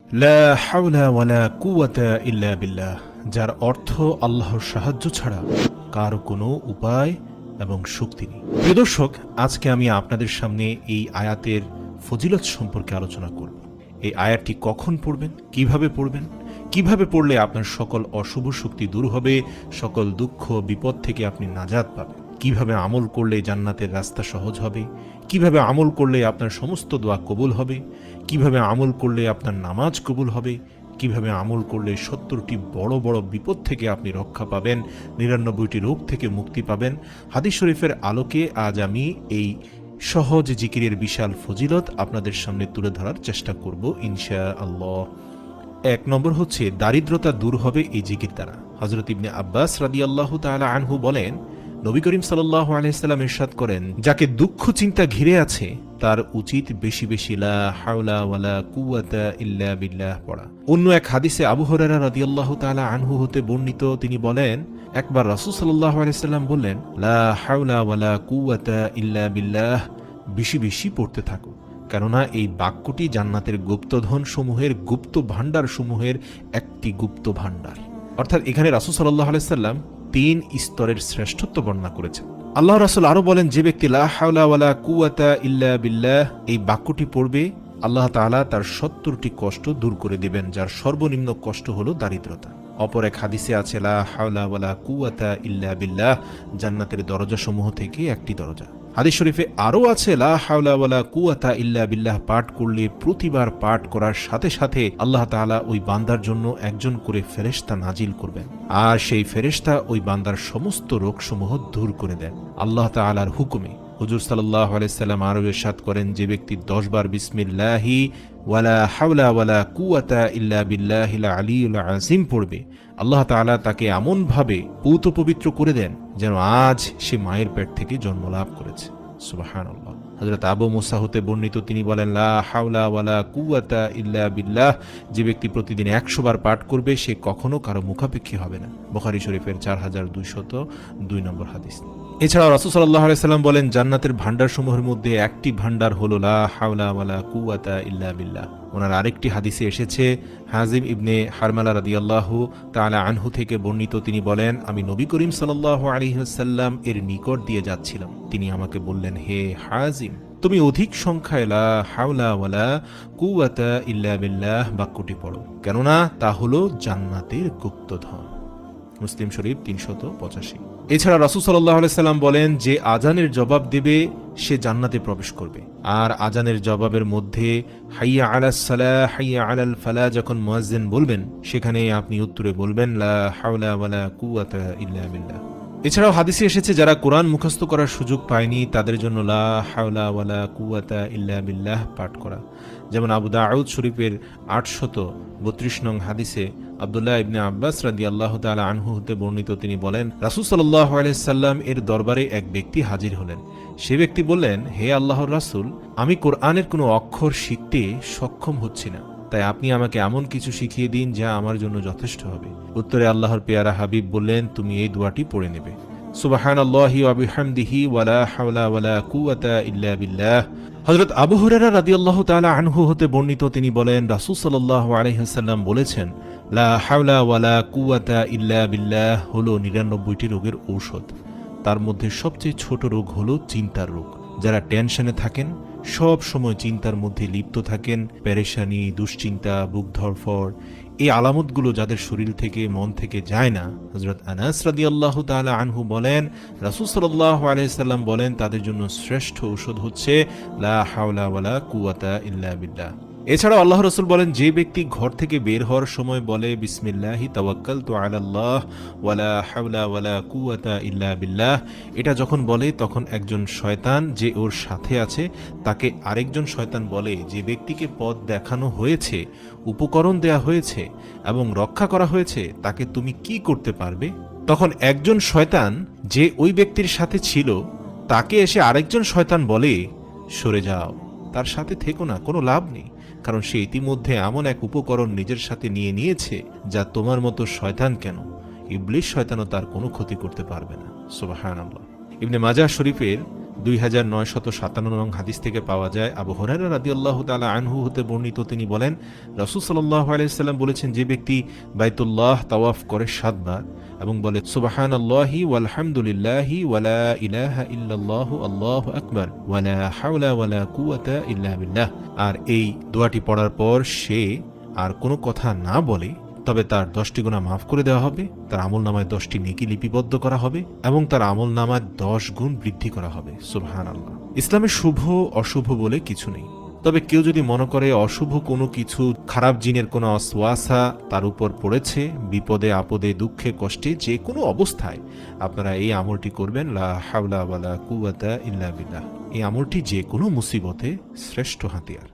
লা হাওলা ওয়ালা কুওয়াতা ইল্লা বিল্লাহ, যার অর্থ আল্লাহর সাহায্য ছাড়া কারো কোনো উপায় এবং শক্তি নেই। প্রিয় দর্শক, আজকে আমি আপনাদের সামনে এই আয়াতের ফজিলত সম্পর্কে আলোচনা করব। এই আয়াতটি কখন পড়বেন, কিভাবে পড়লে আপনার সকল অশুভ শক্তি দূর হবে, সকল দুঃখ বিপদ থেকে আপনি নাজাত পাবেন, কিভাবে আমল করলে জান্নাতের রাস্তা সহজ হবে, কিভাবে আমল করলে আপনার সমস্ত দোয়া কবুল হবে, কিভাবে আমল করলে আপনার নামাজ কবুল হবে, কিভাবে আমল করলে 70টি বড় বড় বিপদ থেকে আপনি রক্ষা পাবেন, 99টি রোগ থেকে মুক্তি পাবেন। হাদিস শরীফের আলোকে আজ আমি এই সহজ জিকিরের বিশাল ফজিলত আপনাদের সামনে তুলে ধরার চেষ্টা করব ইনশাআল্লাহ। 1 নম্বর হচ্ছে, দারিদ্রতা দূর হবে এই জিকির দ্বারা। হযরত ইবনে আব্বাস রাদিয়াল্লাহু তাআলা আনহু বলেন, নবী করিম সাল্লাল্লাহু আলাইহি সাল্লাম ইরশাদ করেন, যাকে দুঃখ চিন্তা ঘিরে আছে তার উচিত বেশি বেশি লা হাওলা ওয়ালা কুওয়াতা ইল্লা বিল্লাহ পড়া। অন্য এক হাদিসে আবু হুরায়রা রাদিয়াল্লাহু তাআলা আনহু হতে বর্ণিত, তিনি বলেন, একবার রাসূল সাল্লাল্লাহু আলাইহি সাল্লাম বললেন, লা হাওলা ওয়ালা কুওয়াতা ইল্লা বিল্লাহ, বেশি বেশি পড়তে থাকো, কেননা এই বাক্যটি জান্নাতের গুপ্তধন সমূহের, গুপ্ত ভাণ্ডার সমূহের একটি গুপ্ত ভাণ্ডার। অর্থাৎ এখানে রাসূল সাল্লাল্লাহু আলাইহি সাল্লাম 3 স্তরের শ্রেষ্ঠত্ব বর্ণনা করেছেন। আল্লাহ রাসূল আরো বলেন, যে ব্যক্তি লা হাওলা ওয়ালা কুওয়াতা ইল্লা বিল্লাহ এই বাক্যটি পড়বে, আল্লাহ তাআলা তার 70টি কষ্ট দূর করে দিবেন, যার সর্বনিম্ন কষ্ট হলো দারিদ্রতা। অপর এক হাদিসে আছে, লা হাওলা ওয়ালা কুওয়াতা ইল্লা বিল্লাহ জান্নাতের দরজা সমূহ থেকে একটি দরজা। হাদিস শরীফে আরও আছে, লা হাওলা ওয়ালা কুওয়াতা ইল্লা বিল্লাহ পাঠ করলে প্রতিবার পাঠ করার সাথে সাথে আল্লাহ তাআলা ওই বান্দার জন্য একজন করে ফেরেশতা নাজিল করবেন, আর সেই ফেরেশতা ওই বান্দার সমস্ত রোগসমূহ দূর করে দেন আল্লাহ তাআলার হুকুমে। হুজুর সাল্লাল্লাহু আলাইহি সাল্লাম আরো ইরশাদ করেন, যে ব্যক্তি 10 বার বিসমিল্লাহি ওয়ালা হাওলা ওয়ালা কুওয়াতা ইল্লা বিল্লাহিল আলিয়্যিল আযীম পড়বে, আল্লাহ তাআলা তাকে এমন ভাবে পূত পবিত্র করে দেন যেন আজ সে মায়ের পেট থেকে জন্ম লাভ করেছে। সুবহানাল্লাহ। হযরত আবু মুসা হতে বর্ণিত, তিনি বলেন, লা হাওলা ওয়ালা কুওয়াতা ইল্লা বিল্লাহ, যে ব্যক্তি প্রতিদিন 100 বার পাঠ করবে সে কখনো কারো মুখাপেক্ষী হবে না। বুখারী শরীফের 4202 নম্বর হাদিস। এছাড়াও রাসূল সাল্লাল্লাহু আলাইহি সাল্লাম বলেন, জান্নাতের ভান্ডার সমূহের মধ্যে একটি ভান্ডার হলো লা হাওলা ওয়ালা কুওয়াতা ইল্লা বিল্লাহ। ওনার আরেকটি হাদিসে এসেছে, হাজিম ইবনে হারমালা রাদিয়াল্লাহু তাআলা আনহু থেকে বর্ণিত, তিনি বলেন, আমি নবী করিম সাল্লাল্লাহু আলাইহি ওয়াসাল্লাম এর নিকট দিয়ে যাচ্ছিলাম, তিনি আমাকে বললেন, হে হাজিম, তুমি অধিক সংখ্যায় লা হাওলা ওয়ালা কুওয়াতা ইল্লা বিল্লাহ বাক্যটি পড়ো, কেননা তা হলো জান্নাতের গুপ্তধন। মুসলিম শরীফ 385। এছাড়া রাসূল সাল্লাল্লাহু আলাইহি সাল্লাম বলেন, যে আজানের জবাব দেবে সে জান্নাতে প্রবেশ করবে। আর আজানের জবাবের মধ্যে হাইয়া আলাস সালাহ হাইয়া আলাল ফালাহ যখন মুয়াজ্জিন বলবেন, সেখানে আপনি উত্তরে বলবেন, লা হাওলা ওয়ালা কুওয়াতা ইল্লা বিল্লাহ। এছাড়াও হাদিসে এসেছে, যারা কোরআন মুখস্থ করার সুযোগ পায়নি তাদের জন্য লা হাওলা ওয়ালা কুওয়াতা ইল্লা বিল্লাহ পাঠ করা। যেমন আবু দাউদ শরীফের 832 নং হাদিসে আব্দুল্লাহ ইবনে আব্বাস রাদিয়াল্লাহু তাআলা আনহু হতে বর্ণিত, তিনি বলেন, রাসূল সাল্লাল্লাহু আলাইহি সাল্লাম এর দরবারে এক ব্যক্তি হাজির হলেন। সে ব্যক্তি বললেন, হে আল্লাহর রাসূল, আমি কোরআনের কোনো অক্ষর শিখতে সক্ষম হচ্ছি না, তাই আপনি আমাকে এমন কিছু শিখিয়ে দিন যা আমার জন্য যথেষ্ট হবে। উত্তরে আল্লাহর পেয়ারা হাবিব বললেন, তুমি এই দোয়াটি পড়ে নেবে, সুবহানাল্লাহি ওয়া বিহামদিহি ওয়ালা হাওলা ওয়ালা কুওয়াতা ইল্লা বিল্লাহ। হযরত আবু হুরায়রা রাদিয়াল্লাহু তাআলা আনহু হতে বর্ণিত, তিনি বলেন, রাসূল সাল্লাল্লাহু আলাইহি ওয়াসাল্লাম বলেছেন, লা হাওলা ওয়ালা কুওয়াতা ইল্লা বিল্লাহ হলো 99টি রোগের ঔষধ। তার মধ্যে সবচেয়ে ছোট রোগ হলো চিন্তার রোগ। যারা টেনশনে থাকেন, সব সময় চিন্তার মধ্যে লিপ্ত থাকেন, পেরেশানি, দুশ্চিন্তা, বুক ধড়ফড়, এই আলামতগুলো যাদের শরীর থেকে মন থেকে যায় না, হযরত আনাস রাদিয়াল্লাহু তাআলা আনহু বলেন, রাসূল সাল্লাল্লাহু আলাইহি সাল্লাম বলেন, তাদের জন্য শ্রেষ্ঠ ঔষধ হচ্ছে লা হাওলা ওয়ালা কুওয়াতা ইল্লা বিল্লাহ। এছাড়াও আল্লাহ রাসূল বলেন, যে ব্যক্তি ঘর থেকে বের হওয়ার সময় বলে, বিসমিল্লাহি তাওয়াক্কালতু আলাল্লাহ ওয়ালা হাওলা ওয়ালা কুওয়াতা ইল্লা বিল্লাহ, এটা যখন বলে তখন একজন শয়তান যে ওর সাথে আছে তাকে আরেকজন শয়তান বলে, যে ব্যক্তিকে পথ দেখানো হয়েছে, উপকরণ দেয়া হয়েছে এবং রক্ষা করা হয়েছে, তাকে তুমি কি করতে পারবে? তখন একজন শয়তান যে ওই ব্যক্তির সাথে ছিল তাকে এসে আরেকজন শয়তান বলে, সরে যাও, তার সাথে থেকো না, কোনো লাভ নেই, কারণ সে ইতিমধ্যে এমন এক উপকরণ নিজের সাথে নিয়ে নিয়েছে যা তোমার মতো শয়তান কেন, ইবলিস শয়তানও তার কোনো ক্ষতি করতে পারবে না। সুবহানাল্লাহ। ইবনে মাজাহ শরীফের 2957 নং হাদিস থেকে পাওয়া যায়, আবু হুরায়রা রাদিয়াল্লাহু তাআলা আনহু হতে বর্ণিত, তিনি বলেন রাসূল সাল্লাল্লাহু আলাইহি সাল্লাম বলেছেন, যে ব্যক্তি বাইতুল্লাহ তাওয়াফ করে 7 বার এবং বলে সুবহানাল্লাহি ওয়ালহামদুলিল্লাহি ওয়ালা ইলাহা ইল্লাল্লাহু আল্লাহু আকবার ওয়ালা হাওলা ওয়ালা কুওয়াতা ইল্লা বিল্লাহ, আর এই দোয়াটি পড়ার পর সে আর কোনো কথা না বলে, তবে তার 10টি গুনাহ মাফ করে দেওয়া হবে, তার আমলনামায় 10টি নেকি লিপিবদ্ধ করা হবে এবং তার আমলনামায় 10 গুণ বৃদ্ধি করা হবে। সুবহানাল্লাহ। ইসলামে শুভ অশুভ বলে কিছু নেই, তবে কেউ যদি মনে করে অশুভ কোনো কিছু, খারাপ জিনের কোনো ওয়াসওয়াসা তার উপর পড়েছে, বিপদে আপদে দুঃখে কষ্টে যে কোনো অবস্থায় আপনারা এই আমলটি করবেন, লা হাওলা ওয়ালা কুওয়াতা ইল্লা বিল্লাহ। এই আমলটি যে কোনো মুসিবতে শ্রেষ্ঠ হাতিয়ার।